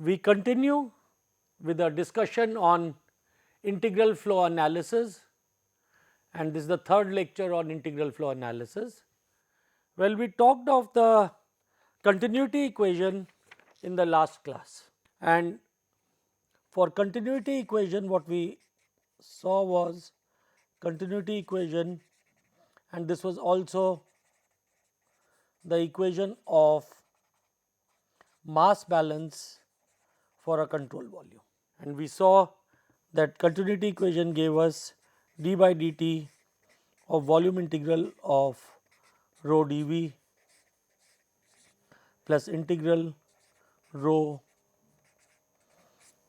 We continue with a discussion on integral flow analysis, and this is the third lecture on integral flow analysis. Well, we talked of the continuity equation in the last class, and for continuity equation what we saw was continuity equation, and this was also the equation of mass balance for a control volume. And we saw that continuity equation gave us d by dt of volume integral of rho dV plus integral rho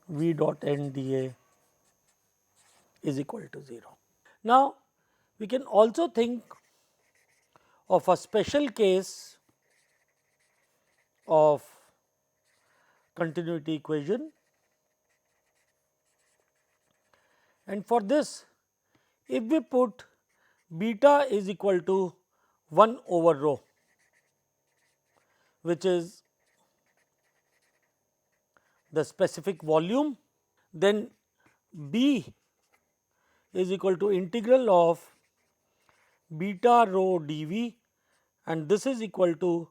v dot n dA is equal to 0. Now, we can also think of a special case of continuity equation, and for this if we put beta is equal to 1 over rho, which is the specific volume, then B is equal to integral of beta rho dV, and this is equal to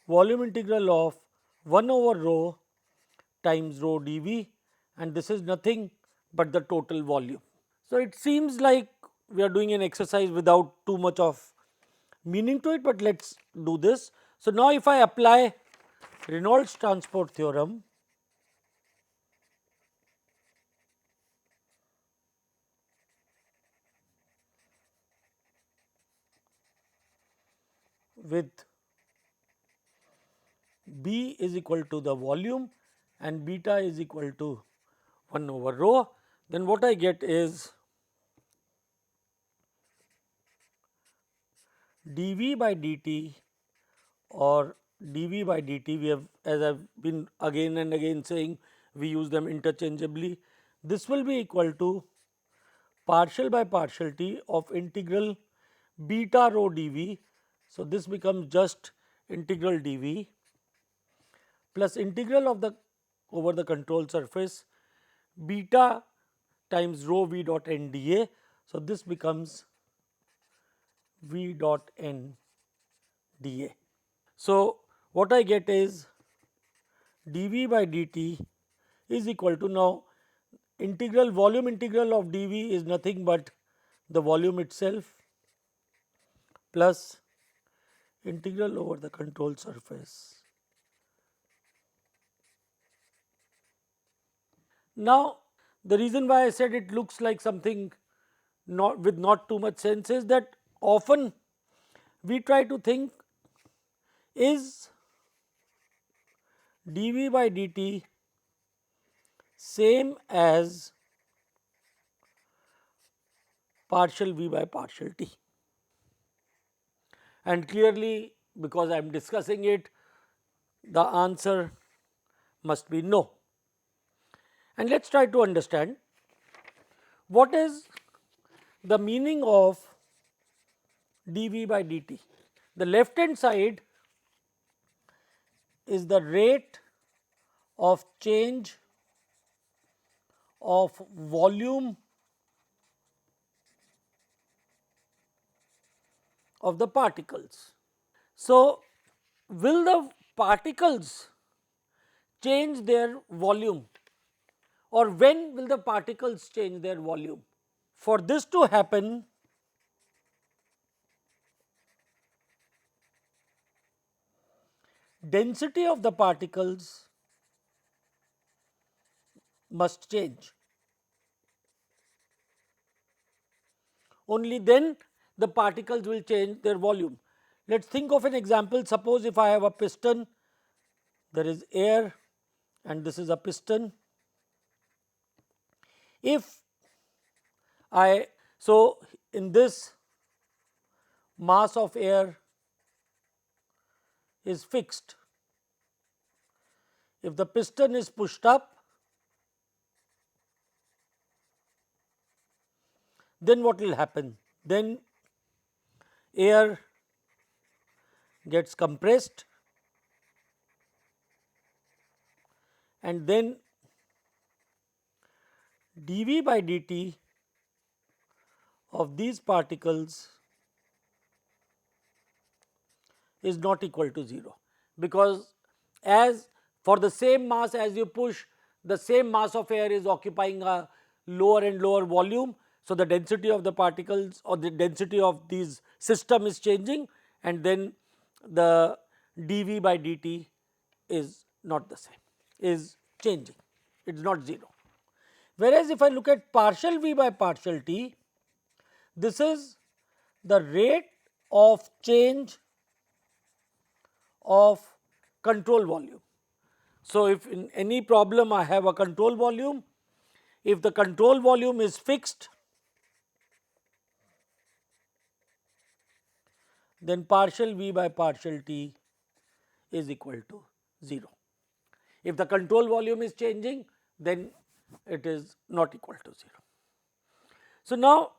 volume integral of 1 over rho times rho dV, and this is nothing but the total volume. So, it seems like we are doing an exercise without too much of meaning to it, but let us do this. So, now if I apply Reynolds transport theorem, with B is equal to the volume and beta is equal to 1 over rho, then what I get is dV by dt or dV by dt. We have, as I have been again and again saying, we use them interchangeably. This will be equal to partial by partial t of integral beta rho dV. So, this becomes just integral dV plus integral of the over the control surface beta times rho v dot n dA. So, this becomes v dot n dA. So, what I get is dV by dt is equal to, now integral volume integral of dV is nothing but the volume itself plus integral over the control surface. Now, the reason why I said it looks like something not with not too much sense is that often we try to think, is dV by dt same as partial V by partial t, and clearly because I am discussing it, the answer must be no. And let us try to understand what is the meaning of dV by dt. The left hand side is the rate of change of volume of the particles. So, will the particles change their volume, or when will the particles change their volume? For this to happen, density of the particles must change. Only then the particles will change their volume. Let us think of an example. Suppose if I have a piston, there is air and this is a piston. If so in this, mass of air is fixed. If the piston is pushed up, then what will happen? Then air gets compressed and then dV by dt of these particles is not equal to 0, because as for the same mass as you push, the same mass of air is occupying a lower and lower volume. So, the density of the particles or the density of these system is changing, and then the dV by dt is not the same, is changing, it is not 0. Whereas, if I look at partial V by partial t, this is the rate of change of control volume. So, if in any problem I have a control volume, if the control volume is fixed, then partial V by partial t is equal to 0. If the control volume is changing, then it is not equal to 0. So, now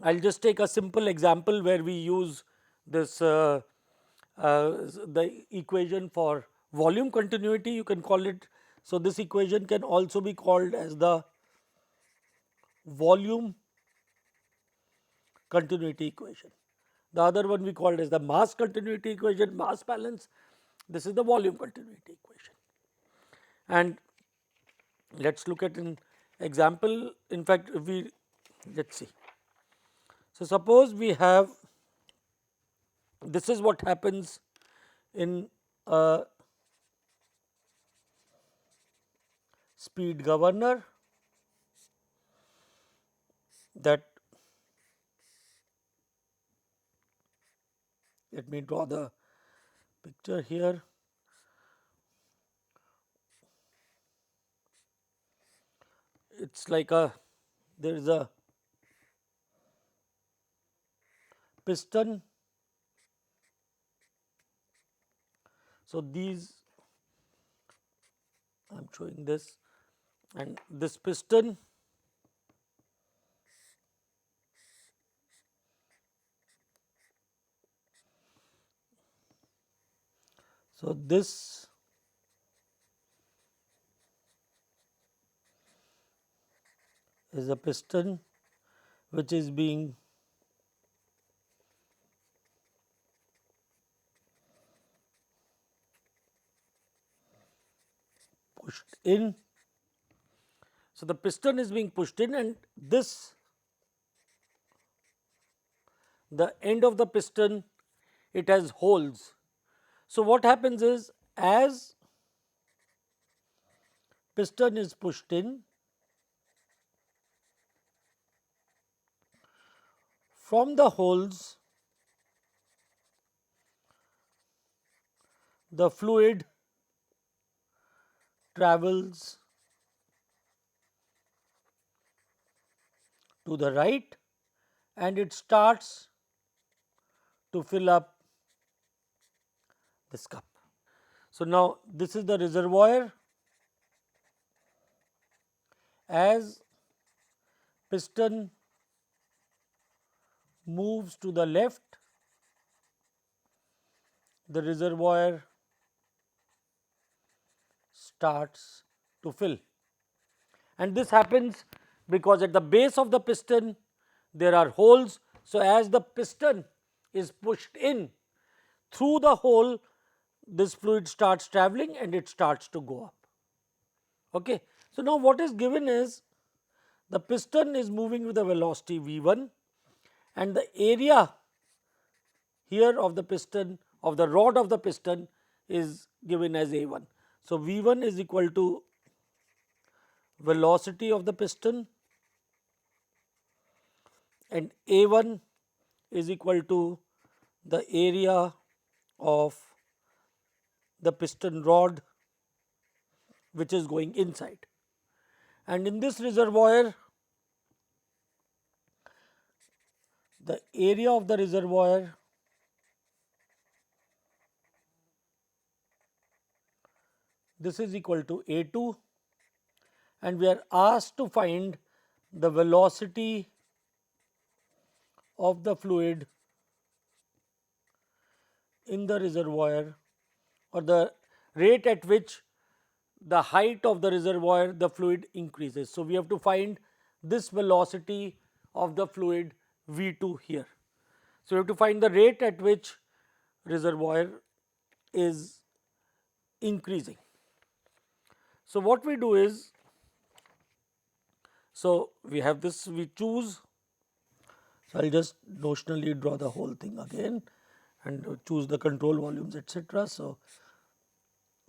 I will just take a simple example where we use this the equation for volume continuity, you can call it. So, this equation can also be called as the volume continuity equation. The other one we called as the mass continuity equation, mass balance. This is the volume continuity equation. And let us look at an example. In fact, if we let us see. So, suppose we have, this is what happens in a speed governor, that, let me draw the picture here. It is like a, there is a piston. So, these I am showing this, and this piston so this is a piston which is being pushed in. So, the piston is being pushed in, and this, the end of the piston, it has holes. So, what happens is, as piston is pushed in, from the holes the fluid travels to the right and it starts to fill up this cup. So, now this is the reservoir. As piston moves to the left, the reservoir starts to fill, and this happens because at the base of the piston there are holes. So, as the piston is pushed in, through the hole this fluid starts travelling and it starts to go up. Okay. So, now what is given is, the piston is moving with a velocity v1 and the area here of the piston, of the rod of the piston, is given as a1. So, v1 is equal to velocity of the piston and a1 is equal to the area of the piston rod which is going inside. And in this reservoir, the area of the reservoir this is equal to a2, and we are asked to find the velocity of the fluid in the reservoir, or the rate at which the height of the reservoir, the fluid increases. So, we have to find this velocity of the fluid V2 here. So, we have to find the rate at which reservoir is increasing. So, what we do is, so we have this, we choose, so I will just notionally draw the whole thing again and choose the control volumes, etc. So,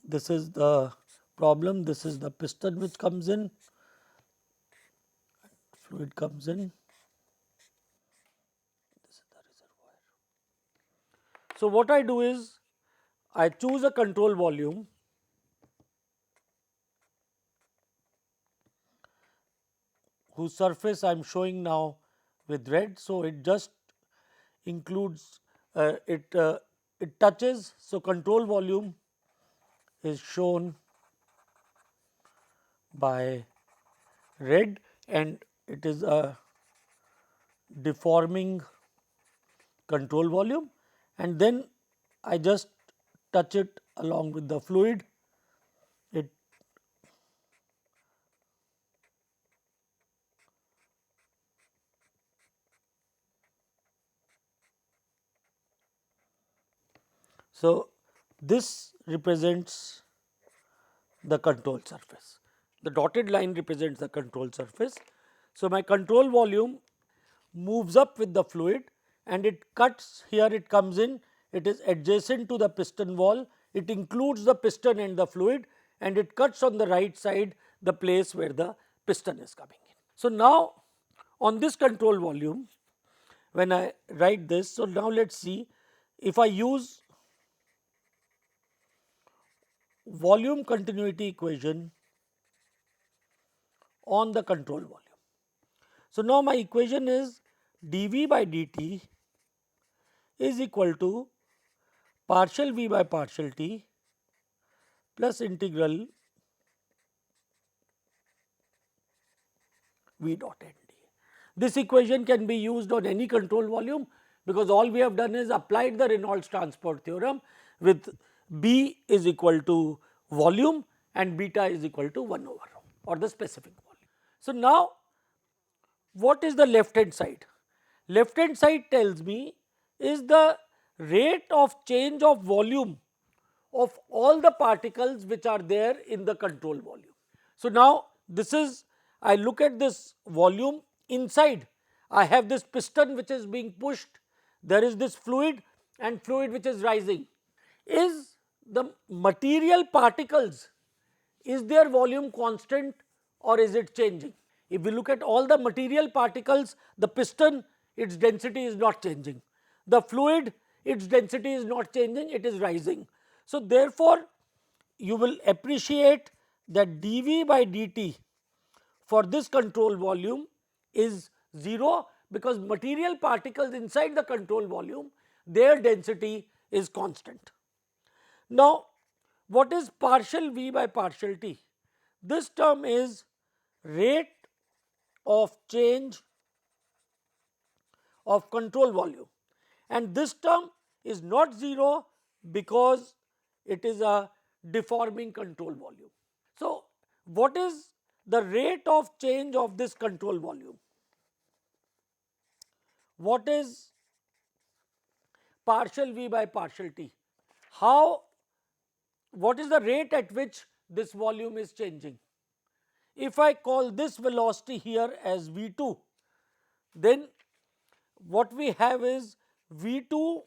this is the problem, this is the piston which comes in, fluid comes in, this is the reservoir. So, what I do is I choose a control volume whose surface I am showing now with red. So, it just includes it touches. So, control volume is shown by red and it is a deforming control volume, and then I just touch it along with the fluid. It so, this represents the control surface. The dotted line represents the control surface. So, my control volume moves up with the fluid and it cuts here, it comes in, it is adjacent to the piston wall, it includes the piston and the fluid, and it cuts on the right side the place where the piston is coming in. So, now on this control volume, when I write this, so now let us see if I use volume continuity equation on the control volume. So, now my equation is dV by dt is equal to partial V by partial t plus integral V dot n d. This equation can be used on any control volume, because all we have done is applied the Reynolds transport theorem with B is equal to volume and beta is equal to 1 over rho, or the specific volume. So, now what is the left hand side? Left hand side tells me is the rate of change of volume of all the particles which are there in the control volume. So, now this is, I look at this volume inside, I have this piston which is being pushed, there is this fluid and fluid which is rising. Is the material particles, is their volume constant or is it changing? If we look at all the material particles, the piston, its density is not changing, the fluid, its density is not changing, it is rising. So, therefore, you will appreciate that dV by dt for this control volume is 0, because material particles inside the control volume, their density is constant. Now, what is partial V by partial t? This term is rate of change of control volume, and this term is not 0 because it is a deforming control volume. So, what is the rate of change of this control volume? What is partial V by partial t? How, what is the rate at which this volume is changing? If I call this velocity here as V2, then what we have is V2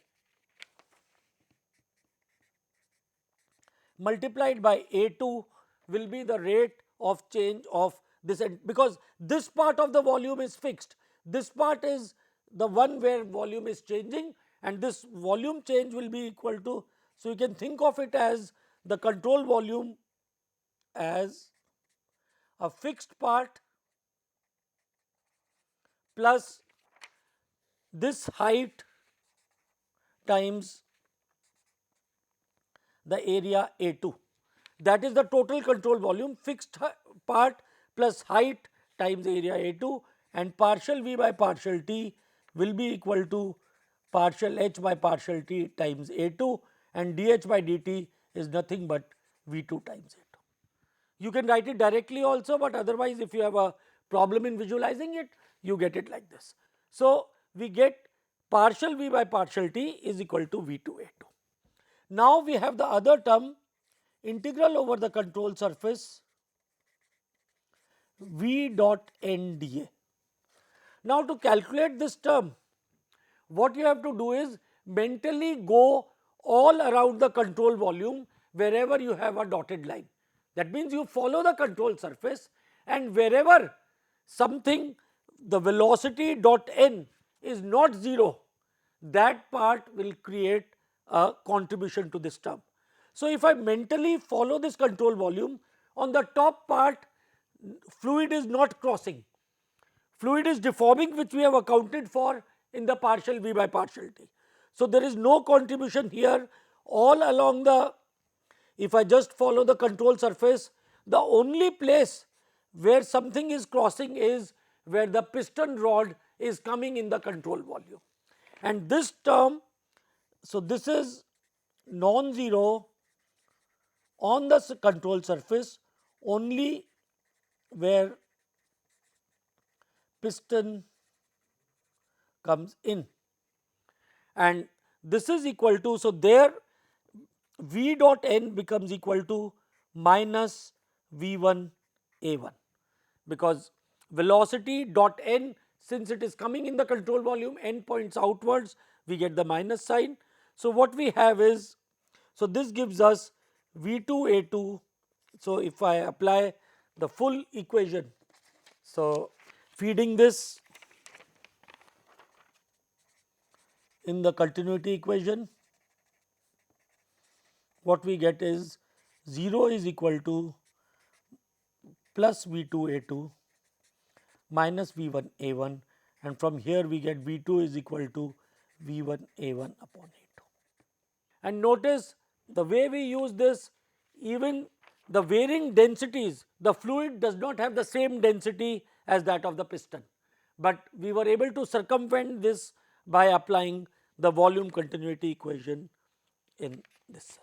multiplied by A2 will be the rate of change of this, because this part of the volume is fixed, this part is the one where volume is changing, and this volume change will be equal to, so you can think of it as the control volume as a fixed part plus this height times the area A2, that is the total control volume, fixed part plus height times area A2, and partial V by partial t will be equal to partial h by partial t times A2, and dH by dt is nothing but V2 times A2. You can write it directly also, but otherwise if you have a problem in visualizing it, you get it like this. So, we get partial V by partial t is equal to V2A2. Now, we have the other term, integral over the control surface V dot n dA. Now, to calculate this term, what you have to do is mentally go all around the control volume wherever you have a dotted line. That means you follow the control surface, and wherever something, the velocity dot n is not 0, that part will create a contribution to this term. So, if I mentally follow this control volume, on the top part fluid is not crossing, fluid is deforming, which we have accounted for in the partial V by partial t. So, there is no contribution here all along the, if I just follow the control surface, the only place where something is crossing is where the piston rod is coming in the control volume. And this term, so this is non-zero on the control surface only where piston comes in, and this is equal to, so there V dot n becomes equal to minus V1 A1, because velocity dot n, since it is coming in the control volume, n points outwards, we get the minus sign. So, what we have is, so this gives us V2 A2. So, if I apply the full equation, so feeding this in the continuity equation, what we get is 0 is equal to plus V2 A2 minus V1 A1, and from here we get V2 is equal to V1 A1 upon A2. And notice the way we use this, even the varying densities, the fluid does not have the same density as that of the piston, but we were able to circumvent this by applying the volume continuity equation in this sense.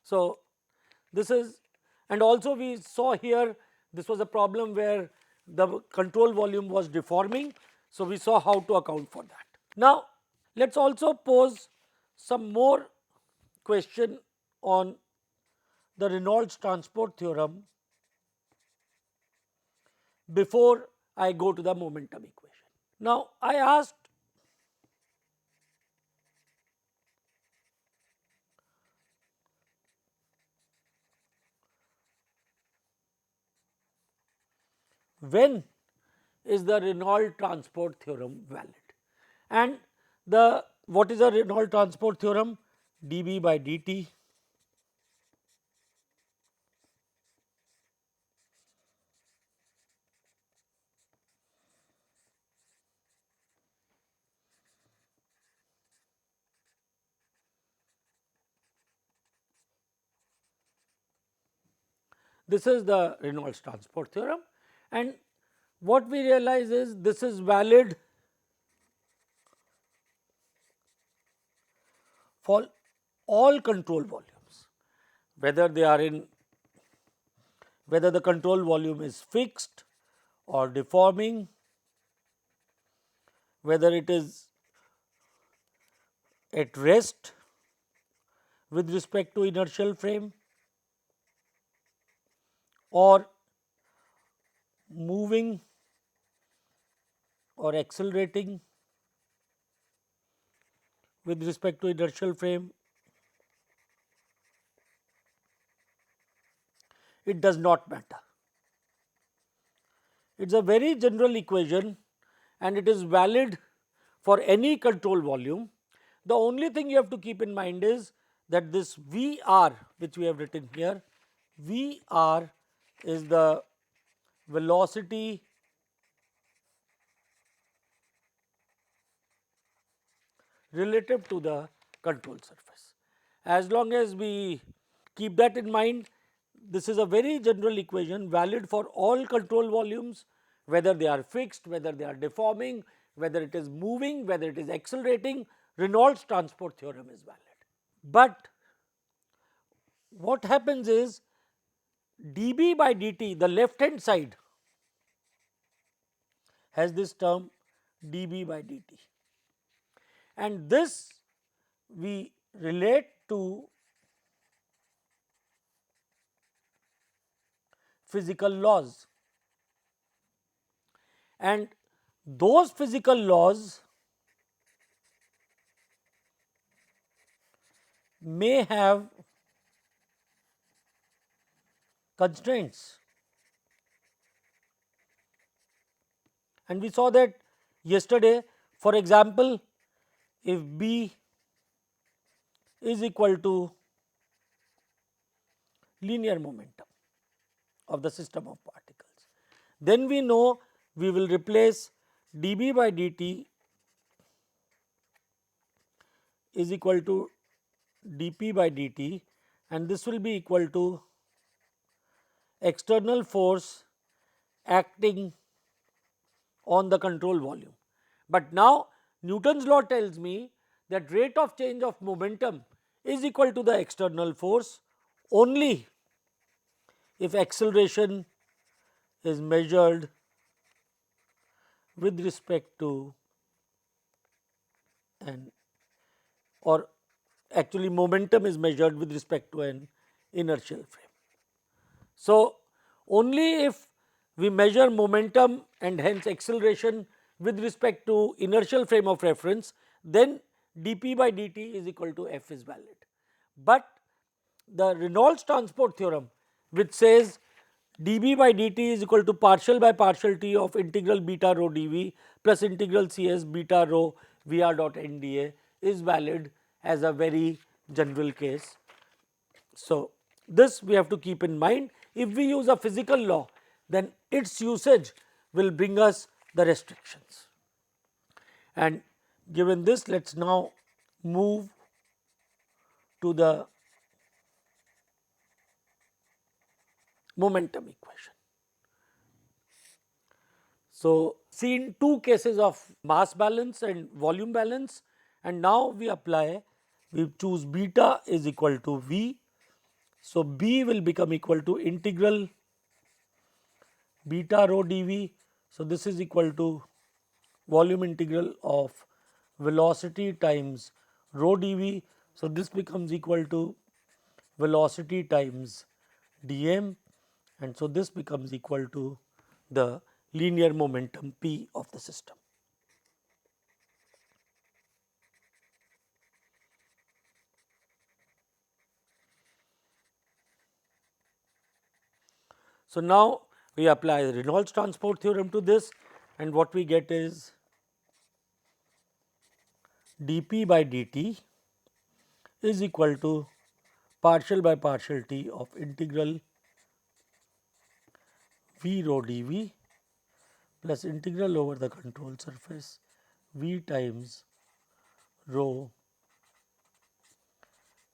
So, this is, and also we saw here, this was a problem where the control volume was deforming. So, we saw how to account for that. Now, let us also pose some more question on the Reynolds transport theorem before I go to the momentum equation. Now, I asked when is the Reynolds transport theorem valid, and the what is the Reynolds transport theorem? dB by dt this is the Reynolds transport theorem, and what we realize is this is valid for all control volumes, whether they are in, whether the control volume is fixed or deforming, whether it is at rest with respect to inertial frame or moving or accelerating with respect to inertial frame, it does not matter. It is a very general equation and it is valid for any control volume. The only thing you have to keep in mind is that this VR, which we have written here, VR is the velocity relative to the control surface. As long as we keep that in mind, this is a very general equation valid for all control volumes, whether they are fixed, whether they are deforming, whether it is moving, whether it is accelerating, Reynolds transport theorem is valid. But what happens is, dB by dt, the left hand side has this term dB by dt, and this we relate to physical laws, and those physical laws may have constraints, and we saw that yesterday. For example, if B is equal to linear momentum of the system of particles, then we know we will replace dB by dt is equal to dP by dt, and this will be equal to external force acting on the control volume. But now Newton's law tells me that rate of change of momentum is equal to the external force only if acceleration is measured with respect to an, or actually momentum is measured with respect to an inertial frame. So, only if we measure momentum and hence acceleration with respect to inertial frame of reference, then dP by dt is equal to F is valid. But the Reynolds transport theorem, which says dB by dt is equal to partial by partial t of integral beta rho dV plus integral Cs beta rho Vr dot nda, is valid as a very general case. So, this we have to keep in mind. If we use a physical law, then its usage will bring us the restrictions. And given this, let us now move to the momentum equation. So, seen two cases of mass balance and volume balance, and now we apply, we choose beta is equal to V. So, B will become equal to integral beta rho dV. So, this is equal to volume integral of velocity times rho dV. So, this becomes equal to velocity times dm, and so this becomes equal to the linear momentum P of the system. So, now we apply the Reynolds transport theorem to this, and what we get is dP by dt is equal to partial by partial t of integral V rho dV plus integral over the control surface V times rho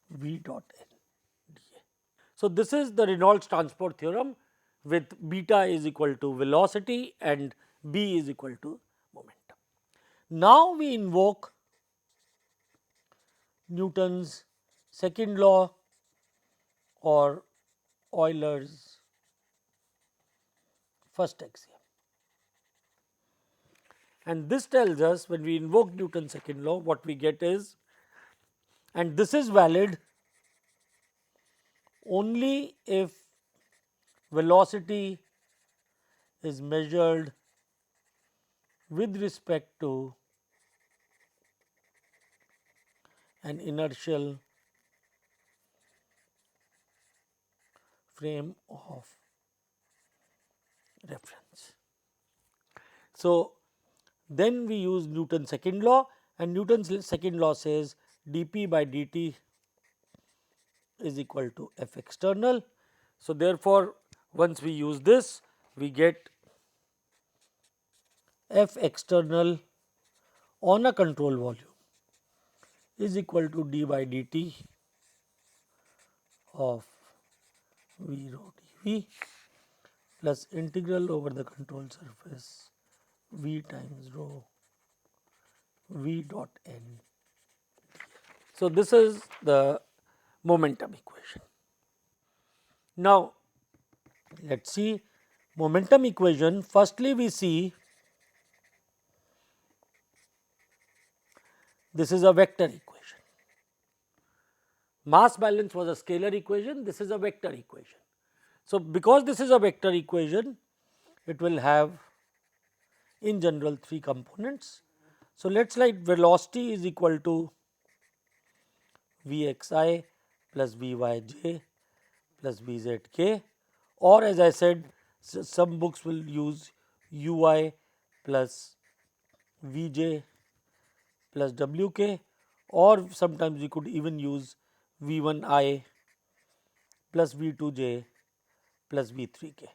V dot n dA. So, this is the Reynolds transport theorem with beta is equal to velocity and B is equal to momentum. Now, we invoke Newton's second law or Euler's first axiom, and this tells us, when we invoke Newton's second law, what we get is, and this is valid only if velocity is measured with respect to an inertial frame of reference. So, then we use Newton's second law, and Newton's second law says dP by dt is equal to F external. So, therefore, once we use this, we get F external on a control volume is equal to d by dt of V rho dV plus integral over the control surface V times rho V dot n. So, this is the momentum equation. Now, Let us see momentum equation. Firstly, we see this is a vector equation. Mass balance was a scalar equation, this is a vector equation. So, because this is a vector equation, it will have in general 3 components. So, let us write velocity is equal to Vxi plus Vyj plus Vzk, or as I said, some books will use Ui plus Vj plus Wk, or sometimes we could even use V1i plus V2j plus V3k.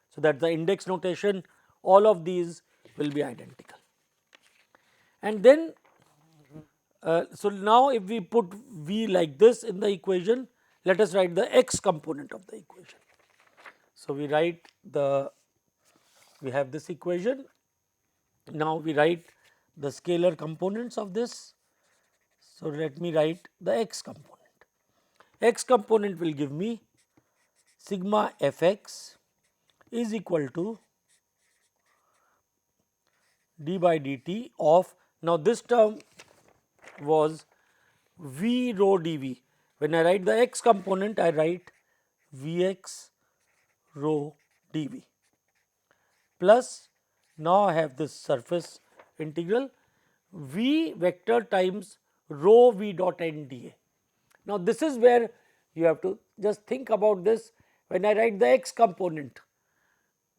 So, that is the index notation, all of these will be identical. And then, so now if we put V like this in the equation, let us write the x component of the equation. So, we write we have this equation. Now, we write the scalar components of this. So, let me write the x component. X component will give me sigma f x is equal to d by dt of, now this term was v rho dv. When I write the x component, I write Vx rho dv plus, now I have this surface integral v vector times rho v dot n dA. Now, this is where you have to just think about this. When I write the x component,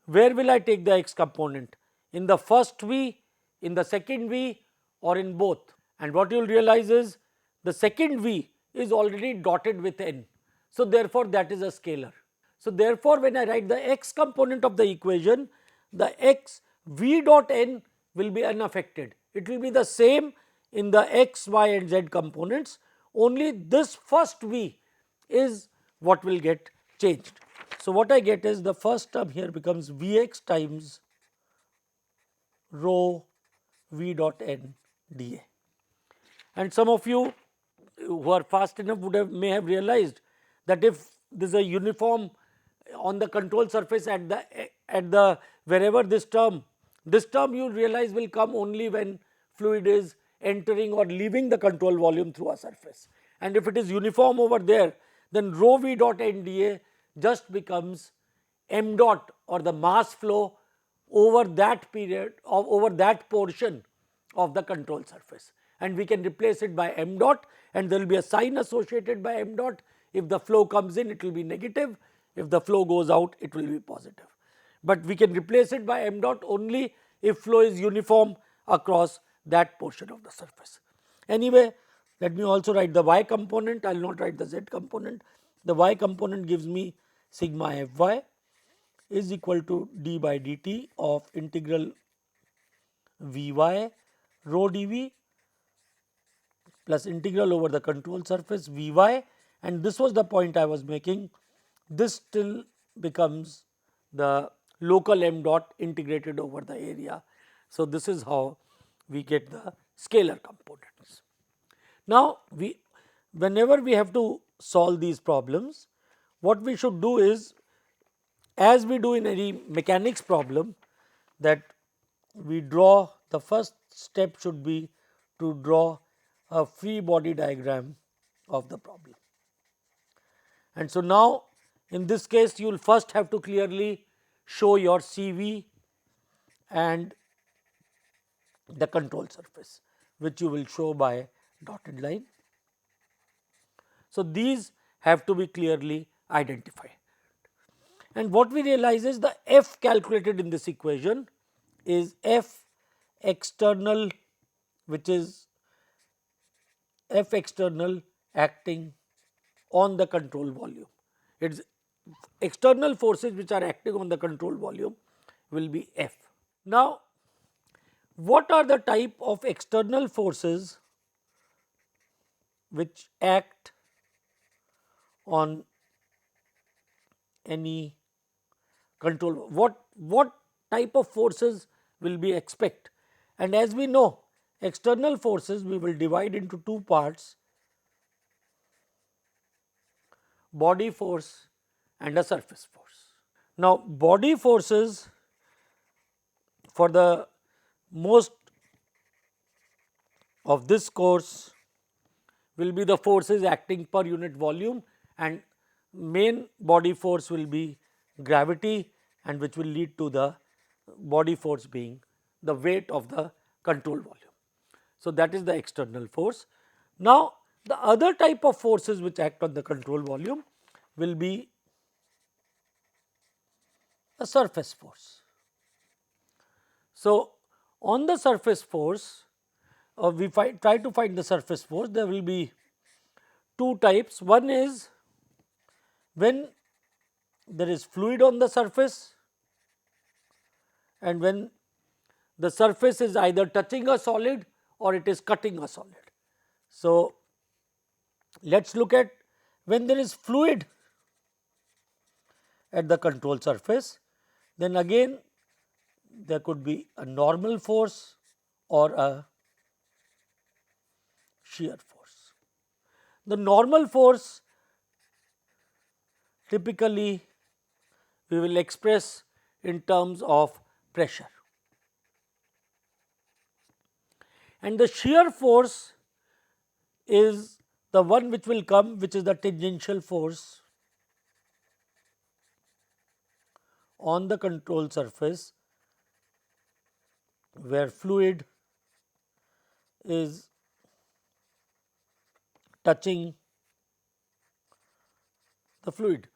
where will I take the x component? In the first v, in the second v, or in both? And what you will realize is the second v is already dotted with n. So, therefore, that is a scalar. So, therefore, when I write the x component of the equation, the x v dot n will be unaffected. It will be the same in the x, y and z components, only this first v is what will get changed. So, what I get is the first term here becomes Vx times rho v dot n dA. And some of you who are fast enough would have may have realized that if there is a uniform on the control surface at the wherever this term you will realize will come only when fluid is entering or leaving the control volume through a surface. And if it is uniform over there, then rho v dot n dA just becomes m dot or the mass flow over that period of over that portion of the control surface, and we can replace it by m dot, and there will be a sign associated by m dot. If the flow comes in, it will be negative; if the flow goes out, it will be positive. But we can replace it by m dot only if flow is uniform across that portion of the surface. Anyway, let me also write the y component. I will not write the z component. The y component gives me sigma f y is equal to d by dt of integral Vy rho dV plus integral over the control surface Vy, and this was the point I was making. This still becomes the local m dot integrated over the area. So, this is how we get the scalar components. Now, whenever we have to solve these problems, what we should do is, as we do in any mechanics problem, that we draw, the first step should be to draw a free body diagram of the problem. And so, now in this case you will first have to clearly show your CV and the control surface, which you will show by dotted line. So, these have to be clearly identified. And what we realize is the F calculated in this equation is F external, which is F external acting on the control volume. It is external forces which are acting on the control volume will be F. Now, what are the type of external forces which act on any control? What type of forces will we expect? And as we know, external forces we will divide into two parts: body force and a surface force. Now, body forces for the most of this course will be the forces acting per unit volume, and main body force will be gravity, and which will lead to the body force being the weight of the control volume. So, that is the external force. Now, the other type of forces which act on the control volume will be a surface force. So, on the surface force, we try to find the surface force. There will be two types. One is when there is fluid on the surface, and when the surface is either touching a solid or it is cutting a solid. So, let us look at when there is fluid at the control surface, then again there could be a normal force or a shear force. The normal force typically we will express in terms of pressure, and the shear force is the one which will come, which is the tangential force on the control surface where fluid is touching the fluid.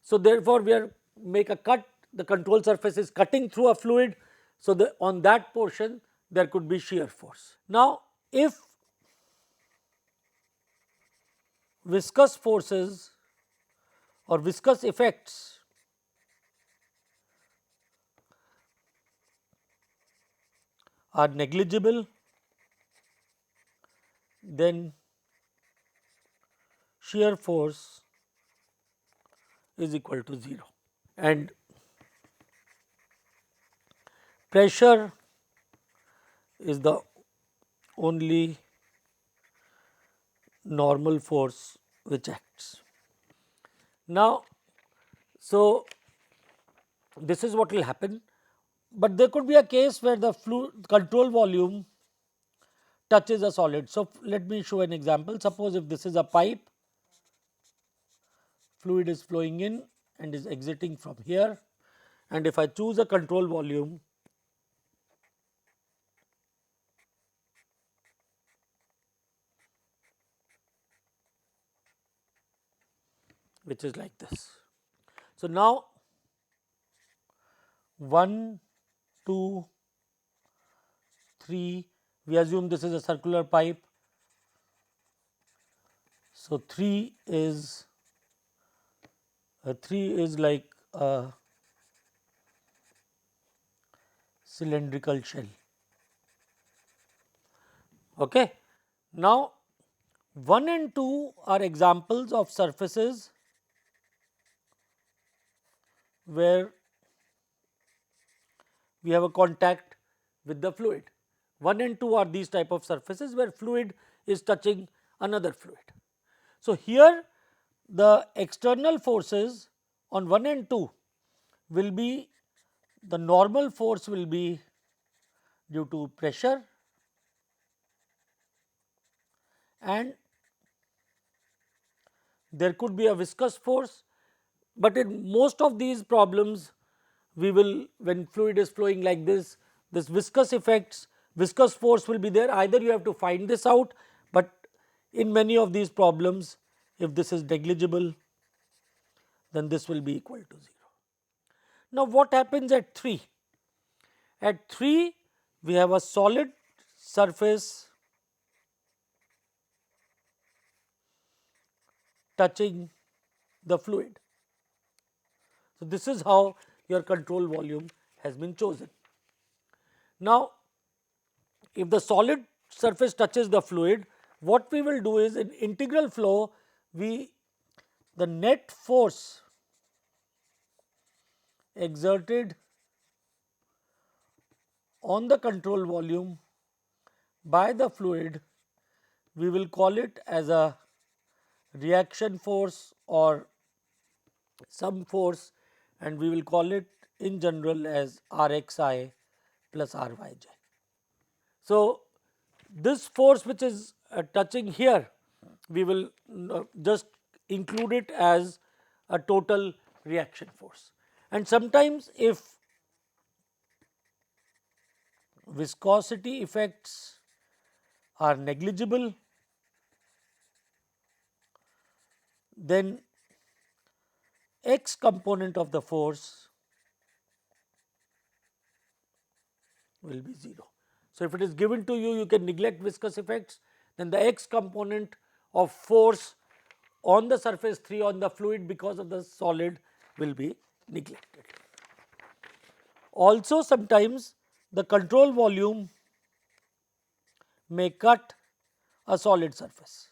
So, therefore, we are make a cut, the control surface is cutting through a fluid. So, on that portion there could be shear force. Now, if viscous forces or viscous effects are negligible, then shear force is equal to 0, and pressure is the only normal force which acts. Now, so this is what will happen, but there could be a case where the control volume touches a solid. So, let me show an example. Suppose if this is a pipe, fluid is flowing in and is exiting from here, and if I choose a control volume which is like this. So, now 1, 2, 3, we assume this is a circular pipe. So, 3 is like a cylindrical shell. Okay. Now, 1 and 2 are examples of surfaces where we have a contact with the fluid. 1 and 2 are these type of surfaces where fluid is touching another fluid. So, here the external forces on 1 and 2 will be, the normal force will be due to pressure, and there could be a viscous force, but in most of these problems we will, when fluid is flowing like this viscous effects, viscous force will be there. Either you have to find this out, but in many of these problems if this is negligible, then this will be equal to 0. Now, what happens at 3? At 3 we have a solid surface touching the fluid. So, this is how your control volume has been chosen. Now, if the solid surface touches the fluid, what we will do is in integral flow, the net force exerted on the control volume by the fluid, we will call it as a reaction force or some force and we will call it in general as Rxi plus Ryj. So, this force which is touching here, we will just include it as a total reaction force. And sometimes if viscosity effects are negligible, then x component of the force will be 0. So, if it is given to you, you can neglect viscous effects, then the x component of force on the surface 3 on the fluid because of the solid will be neglected. Also, sometimes the control volume may cut a solid surface.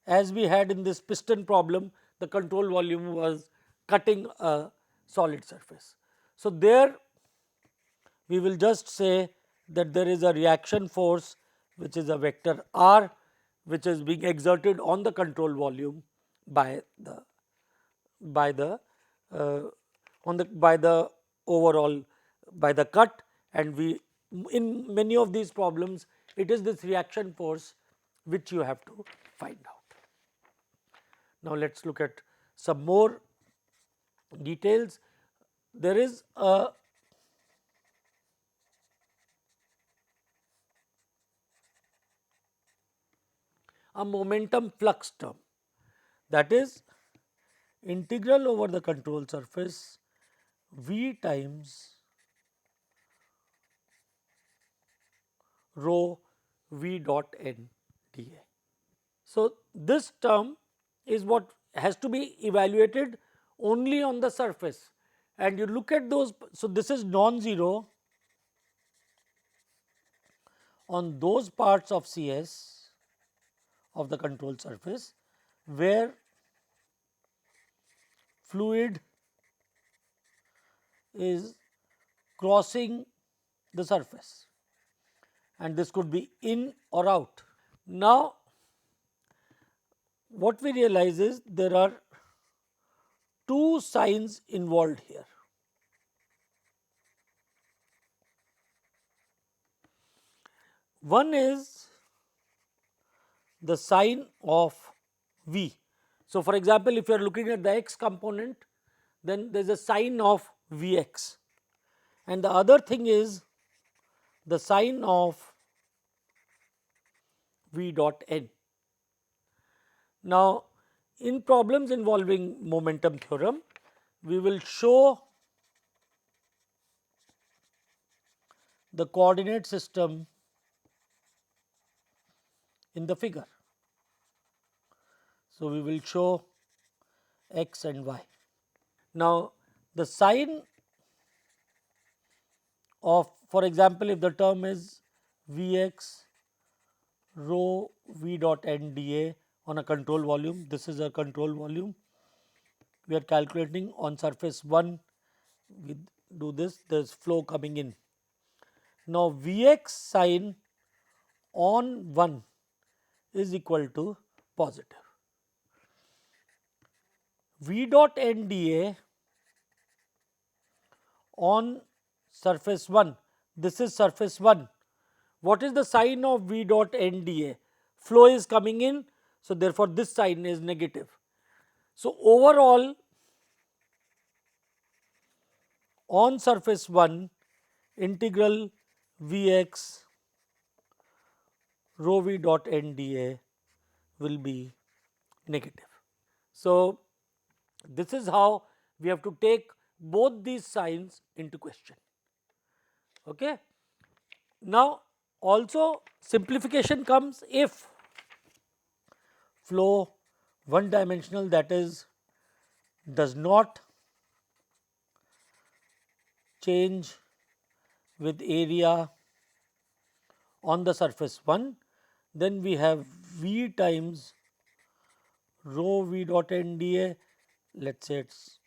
As we had in this piston problem, the control volume was cutting a solid surface. So, there we will just say that there is a reaction force which is a vector r, which is being exerted on the control volume by the overall by the cut, and we in many of these problems it is this reaction force which you have to find out. Now, let us look at some more details. There is a momentum flux term, that is integral over the control surface V times rho V dot n dA. So, this term is what has to be evaluated only on the surface, and you look at those. So, this is non-zero on those parts of CS of the control surface where fluid is crossing the surface, and this could be in or out. Now, what we realize is there are two signs involved here. One is the sign of V. So, for example, if you are looking at the x component, then there is a sign of Vx, and the other thing is the sign of V dot n. Now, in problems involving momentum theorem, we will show the coordinate system in the figure. So, we will show x and y. Now, the sign of, for example, if the term is Vx rho V dot n dA on a control volume, this is a control volume, we are calculating on surface 1, we do this, there is flow coming in. Now, Vx sign on 1 is equal to positive. V dot n dA on surface 1, this is surface 1. What is the sign of V dot n dA? Flow is coming in, so therefore, this sign is negative. So, overall on surface 1 integral Vx rho V dot n dA will be negative. So, this is how we have to take both these signs into question. Okay. Now, also simplification comes if flow one dimensional, that is does not change with area on the surface 1, then we have V times rho V dot n dA, let us say it is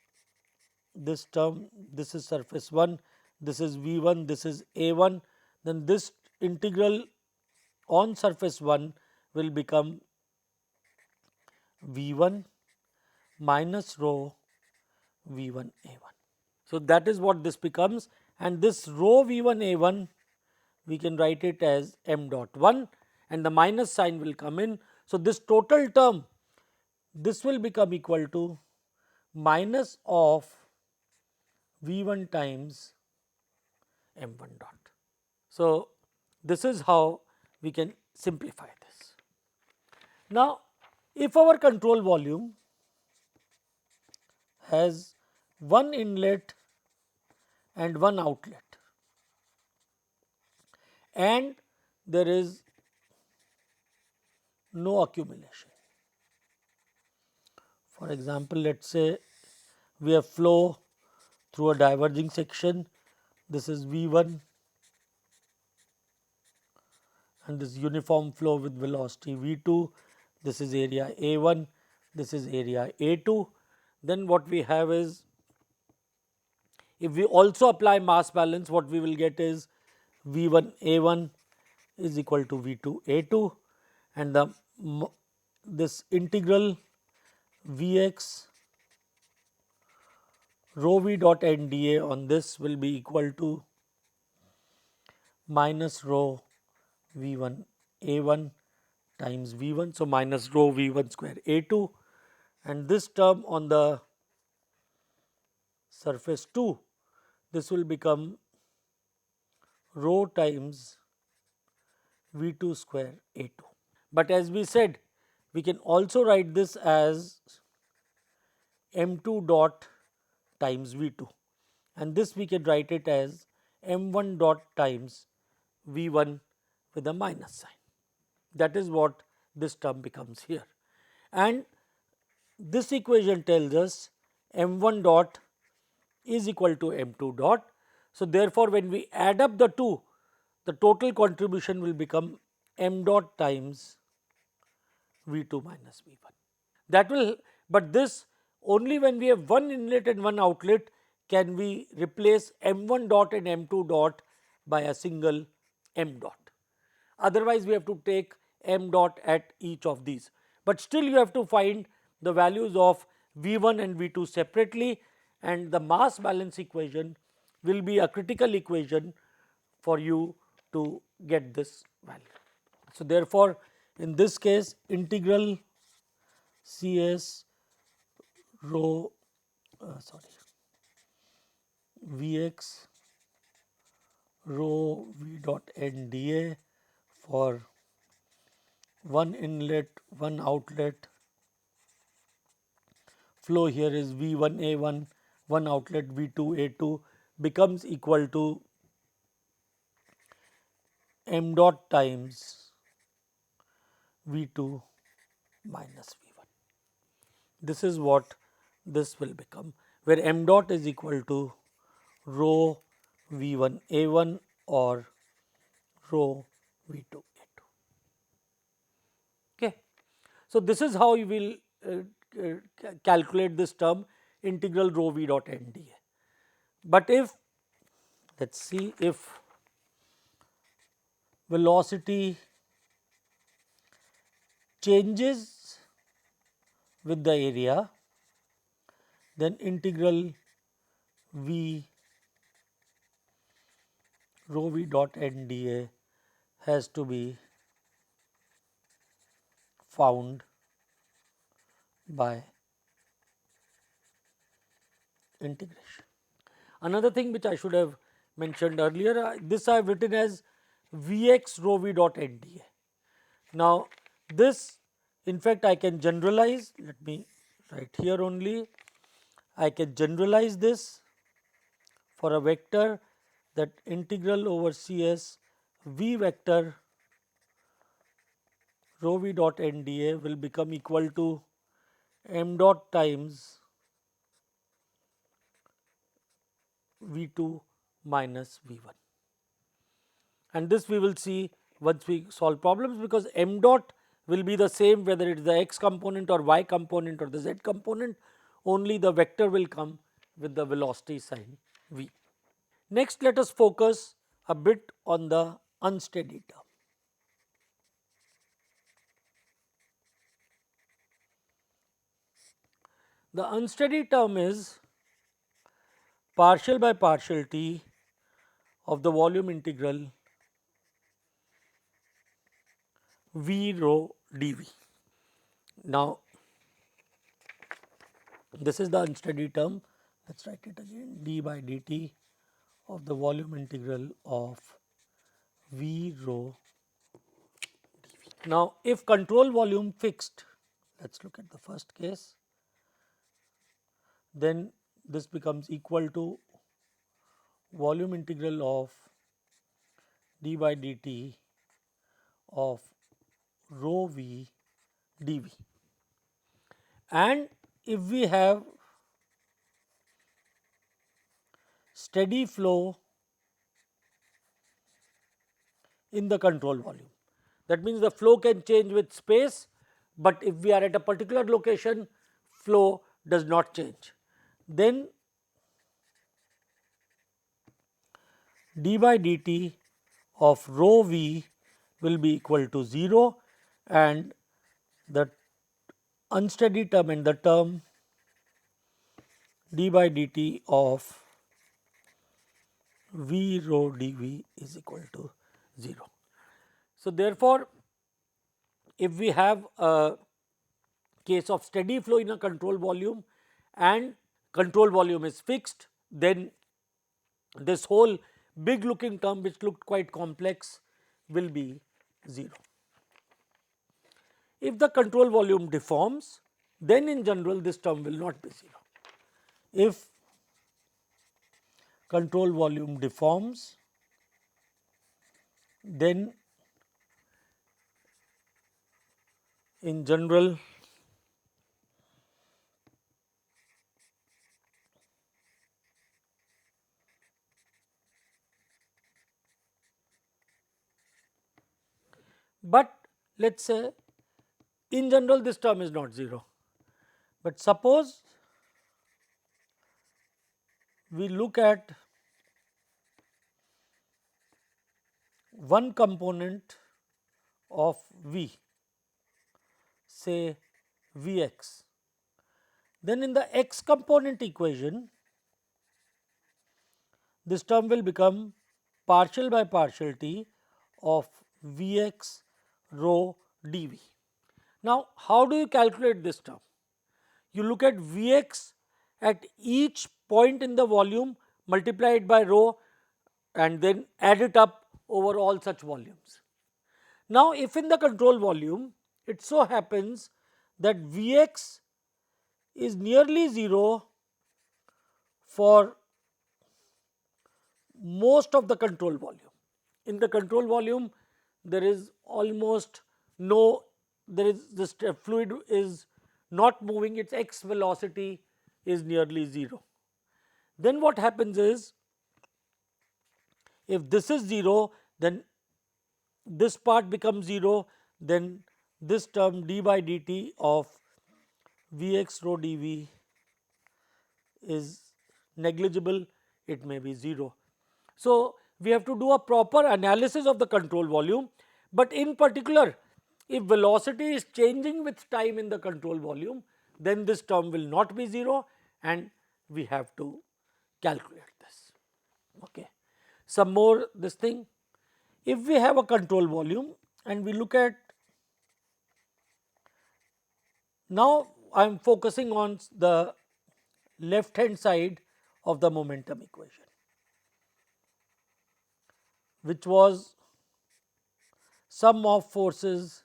this term, this is surface 1, this is V1, this is A1, then this integral on surface 1 will become V1 minus rho V1 A1. So, that is what this becomes, and this rho V1 A1 we can write it as m dot 1 and the minus sign will come in. So, this total term, this will become equal to minus of V1 times m1 dot. So, this is how we can simplify this. Now, if our control volume has one inlet and one outlet and there is no accumulation. For example, let us say we have flow through a diverging section, this is V1 and this uniform flow with velocity V2, this is area A1, this is area A2. Then what we have is, if we also apply mass balance, what we will get is V1 A1 is equal to V2 A2 and this integral Vx rho V dot n dA on this will be equal to minus rho V1 A1 times V1. So, minus rho V1 square A2 and this term on the surface 2, this will become rho times V2 square A2. But as we said, we can also write this as M2 dot times V2 and this we can write it as M1 dot times V1 with a minus sign. That is what this term becomes here. And this equation tells us M1 dot is equal to M2 dot. So, therefore, when we add up the two, the total contribution will become M dot times V2 minus V1. That will, but this only when we have one inlet and one outlet can we replace M1 dot and M2 dot by a single M dot. Otherwise, we have to take M dot at each of these, but still you have to find the values of V1 and V2 separately, and the mass balance equation will be a critical equation for you to get this value. So, therefore, in this case integral Cs rho Vx rho V dot n dA for one inlet, one outlet, flow here is V1 A1, one outlet V2 A2 becomes equal to m dot times V2 minus V1. This is what this will become, where m dot is equal to rho V1 A1 or rho V2 A2. Okay. So, this is how you will calculate this term integral rho V dot n dA. But if, let us see, if velocity changes with the area, then integral V rho V dot n dA has to be found by integration. Another thing which I should have mentioned earlier, this I have written as Vx rho V dot n dA. Now, this in fact I can generalize, let me write here only, I can generalize this for a vector that integral over Cs V vector rho V dot n dA will become equal to m dot times V2 minus V1. And this we will see once we solve problems, because m dot will be the same whether it is the x component or y component or the z component, only the vector will come with the velocity sign v. Next, let us focus a bit on the unsteady term. The unsteady term is partial by partial t of the volume integral v rho dv. Now, this is the unsteady term. Let us write it again, d by dt of the volume integral of v rho. Now, if control volume fixed, let us look at the first case, then this becomes equal to volume integral of d by dt of rho v dv. And if we have steady flow in the control volume, that means the flow can change with space, but if we are at a particular location, flow does not change. Then d by dt of rho v will be equal to 0, and the unsteady term and the term d by dt of v rho dv is equal to 0. So, therefore, if we have a case of steady flow in a control volume and control volume is fixed, then this whole big looking term which looked quite complex will be 0. If the control volume deforms, then in general this term will not be 0. If control volume deforms, then in general but let us say in general this term is not 0, but suppose we look at one component of V, say Vx, then in the x component equation this term will become partial by partial t of Vx rho dV. Now, how do you calculate this term? You look at Vx at each point in the volume, multiply it by rho and then add it up over all such volumes. Now, if in the control volume it so happens that Vx is nearly 0 for most of the control volume. In the control volume there is almost no, there is this fluid is not moving, its x velocity is nearly 0. Then what happens is, if this is 0, then this part becomes 0, then this term d by dt of Vx rho dV is negligible, it may be 0. So, we have to do a proper analysis of the control volume, but in particular if velocity is changing with time in the control volume, then this term will not be 0 and we have to calculate this. Okay. Some more this thing, if we have a control volume and we look at, now I am focusing on the left hand side of the momentum equation, which was sum of forces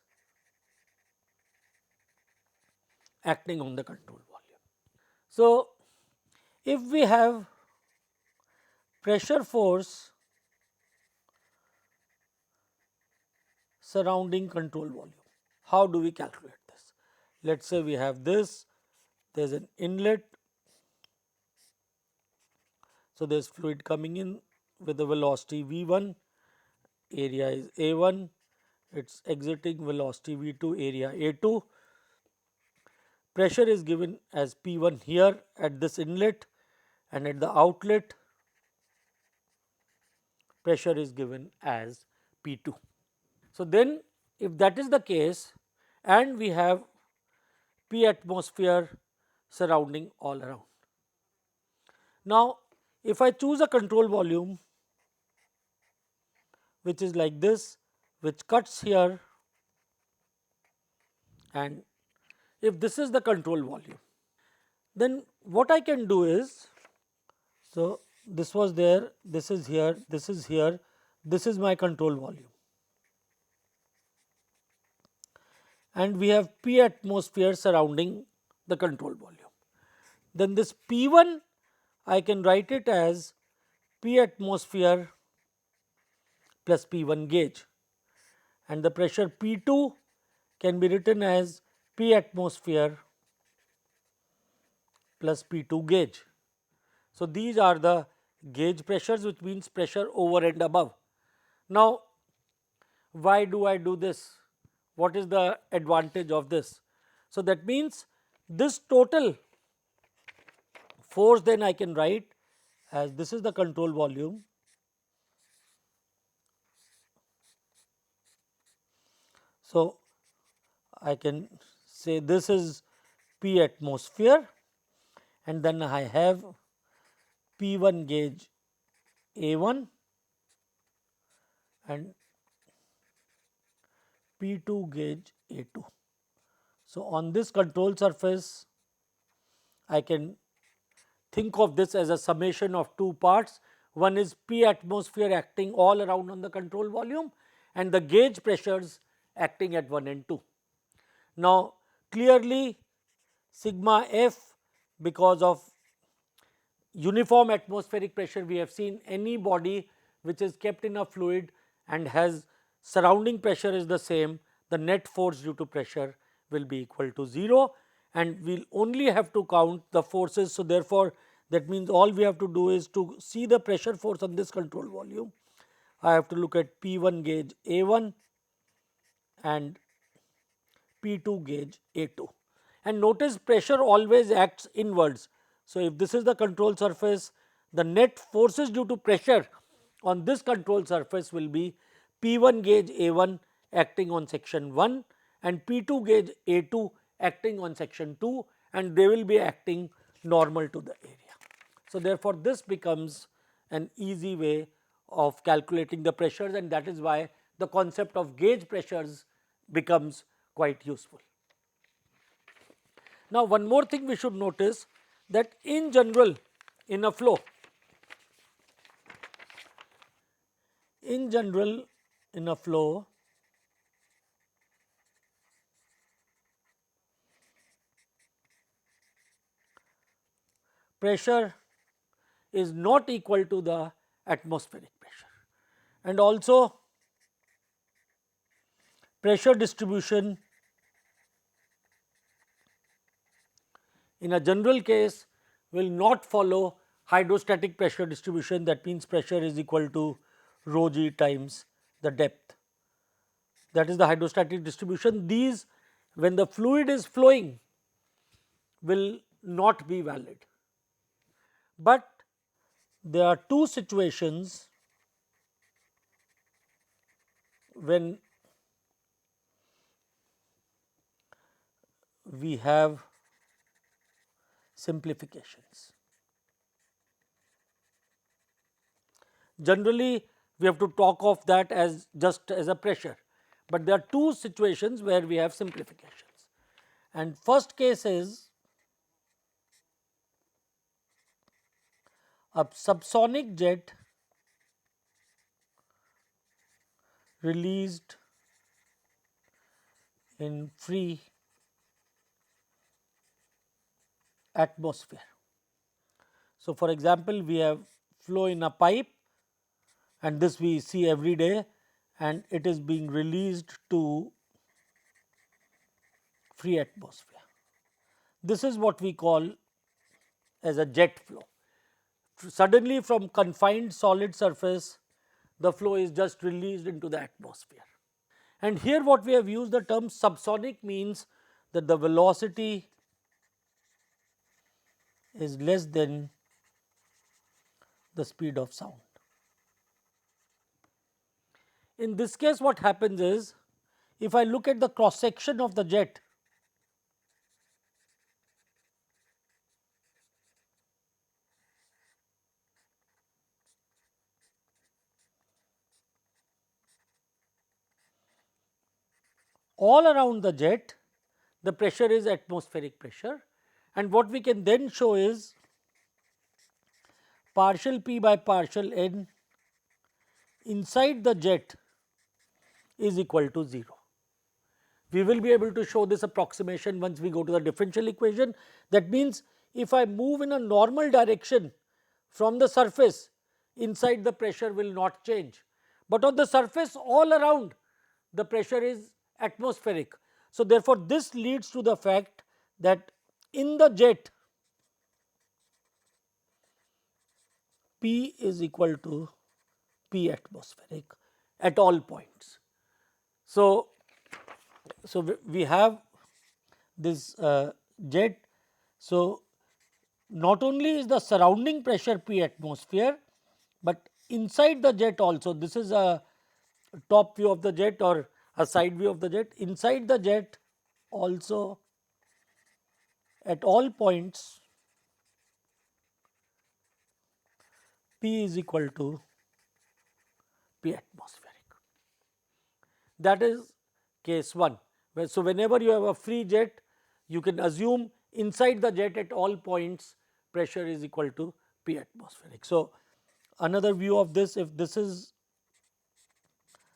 acting on the control volume. So, if we have pressure force surrounding control volume, how do we calculate this? Let us say we have this, there is an inlet, so there is fluid coming in with a velocity V1, area is A1, it is exiting velocity V2, area A2. Pressure is given as P1 here at this inlet, and at the outlet pressure is given as P2. So, then if that is the case and we have P atmosphere surrounding all around. Now, If I choose a control volume which is like this, which cuts here, and if this is the control volume, then what I can do is, so this was there, this is here, this is here, this is my control volume, and we have P atmosphere surrounding the control volume. Then this P1 I can write it as P atmosphere plus P1 gauge, and the pressure P2 can be written as P atmosphere plus P2 gauge. So, these are the gauge pressures, which means pressure over and above. Now, why do I do this? What is the advantage of this? So, that means this total force, then I can write as this is the control volume. So, I can say this is P atmosphere, and then I have P1 gauge A1 and P2 gauge A2. So, on this control surface, I can think of this as a summation of two parts. One is P atmosphere acting all around on the control volume, and the gauge pressures acting at 1 and 2. Now, clearly sigma F, because of uniform atmospheric pressure, we have seen any body which is kept in a fluid and has surrounding pressure is the same, the net force due to pressure will be equal to 0, and we will only have to count the forces. So, therefore, that means all we have to do is to see the pressure force on this control volume. I have to look at P1 gauge A1 and P2 gauge A2, and notice pressure always acts inwards. So, if this is the control surface, the net forces due to pressure on this control surface will be P1 gauge A1 acting on section 1 and P2 gauge A2 acting on section 2, and they will be acting normal to the area. So, therefore, this becomes an easy way of calculating the pressures, and that is why the concept of gauge pressures becomes quite useful. Now, one more thing we should notice, that in general in a flow, pressure is not equal to the atmospheric pressure, and also pressure distribution in a general case will not follow hydrostatic pressure distribution. That means, pressure is equal to rho g times the depth, that is the hydrostatic distribution. These, when the fluid is flowing, will not be valid, but there are two situations when we have simplifications. Generally, we have to talk of that as just as a pressure, but there are two situations where we have simplifications. And first case is a subsonic jet released in free atmosphere. So, for example, we have flow in a pipe, and this we see every day, and it is being released to free atmosphere. This is what we call as a jet flow. Suddenly, from confined solid surface, the flow is just released into the atmosphere. And here what we have used the term subsonic means that the velocity is less than the speed of sound. In this case, what happens is, if I look at the cross section of the jet, all around the jet the pressure is atmospheric pressure, and what we can then show is partial P by partial N inside the jet is equal to 0. We will be able to show this approximation once we go to the differential equation. That means, if I move in a normal direction from the surface, inside the pressure will not change, but on the surface all around the pressure is atmospheric. So, therefore, this leads to the fact that in the jet P is equal to P atmospheric at all points. So, we have this jet. So, not only is the surrounding pressure P atmosphere, but inside the jet also, this is a top view of the jet or a side view of the jet. Inside the jet also at all points P is equal to P atmospheric. That is case 1. So, whenever you have a free jet, you can assume inside the jet at all points pressure is equal to P atmospheric. So, another view of this, if this is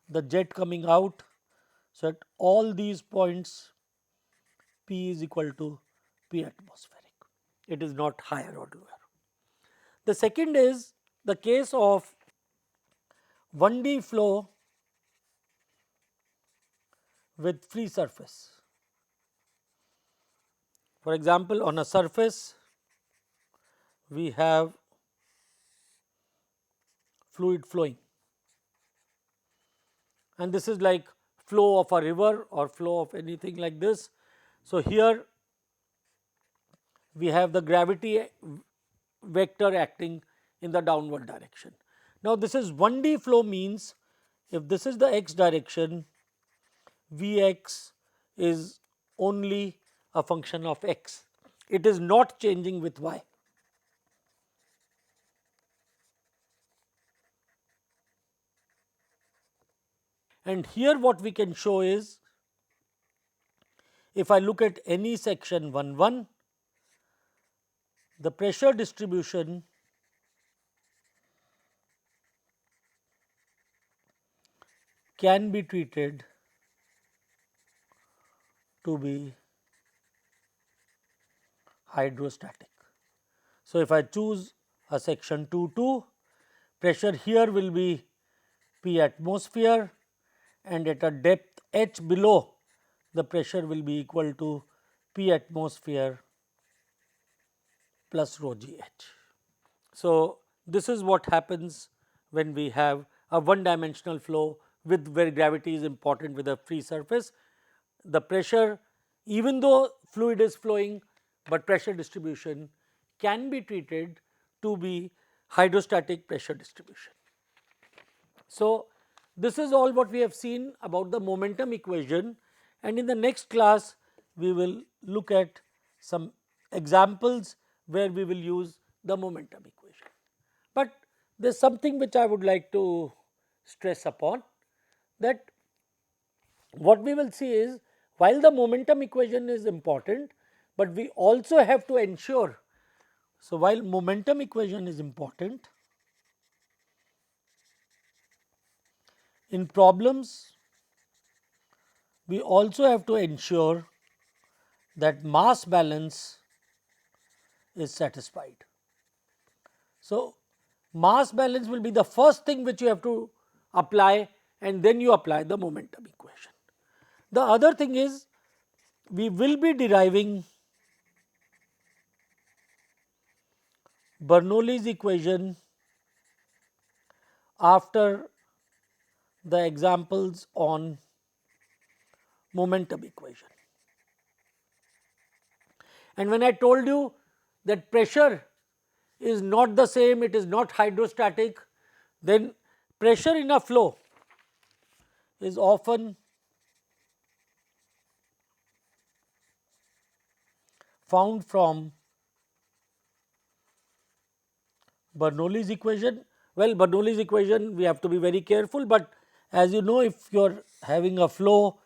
the jet coming out, so at all these points P is equal to P atmospheric, it is not higher or lower. The second is the case of 1D flow with free surface. For example, on a surface we have fluid flowing, and this is like flow of a river or flow of anything like this. So, here we have the gravity vector acting in the downward direction. Now, this is 1D flow, means if this is the x direction, Vx is only a function of x, it is not changing with y. And here what we can show is, if I look at any section 1 the pressure distribution can be treated to be hydrostatic. So, if I choose a section 2 pressure here will be P atmosphere, and at a depth h below the pressure will be equal to P atmosphere plus rho g h. So, this is what happens when we have a one dimensional flow with where gravity is important with a free surface. The pressure, even though fluid is flowing, but pressure distribution can be treated to be hydrostatic pressure distribution. So, this is all what we have seen about the momentum equation, and in the next class we will look at some examples where we will use the momentum equation. But there is something which I would like to stress upon, that what we will see is, while the momentum equation is important, but we also have to ensure. So, while momentum equation is important, in problems we also have to ensure that mass balance is satisfied. So, mass balance will be the first thing which you have to apply, and then you apply the momentum equation. The other thing is, we will be deriving Bernoulli's equation after the examples on momentum equation. And when I told you that pressure is not the same, it is not hydrostatic, then pressure in a flow is often found from Bernoulli's equation. Well, Bernoulli's equation we have to be very careful, but as you know, if you are having a flow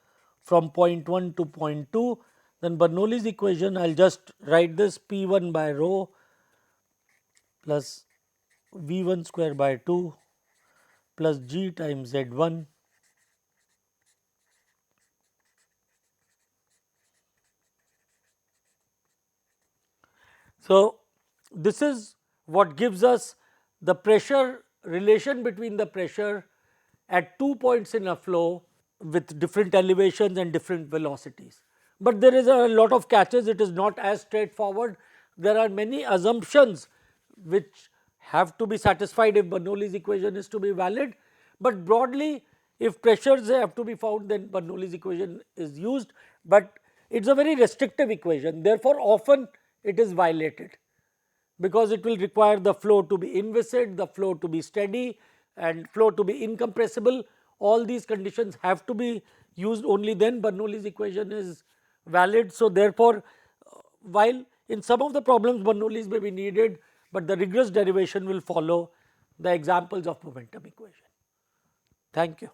from point 1 to point 2, then Bernoulli's equation, I will just write this P1 by rho plus V1 square by 2 plus G times Z1 . So, this is what gives us the pressure relation between the pressure at 2 points in a flow with different elevations and different velocities. But there is a lot of catches, it is not as straightforward. There are many assumptions which have to be satisfied if Bernoulli's equation is to be valid, but broadly if pressures have to be found, then Bernoulli's equation is used, but it is a very restrictive equation, therefore often it is violated, because it will require the flow to be inviscid, the flow to be steady and flow to be incompressible. All these conditions have to be used, only then Bernoulli's equation is valid. So, therefore, while in some of the problems Bernoulli's may be needed, but the rigorous derivation will follow the examples of momentum equation. Thank you.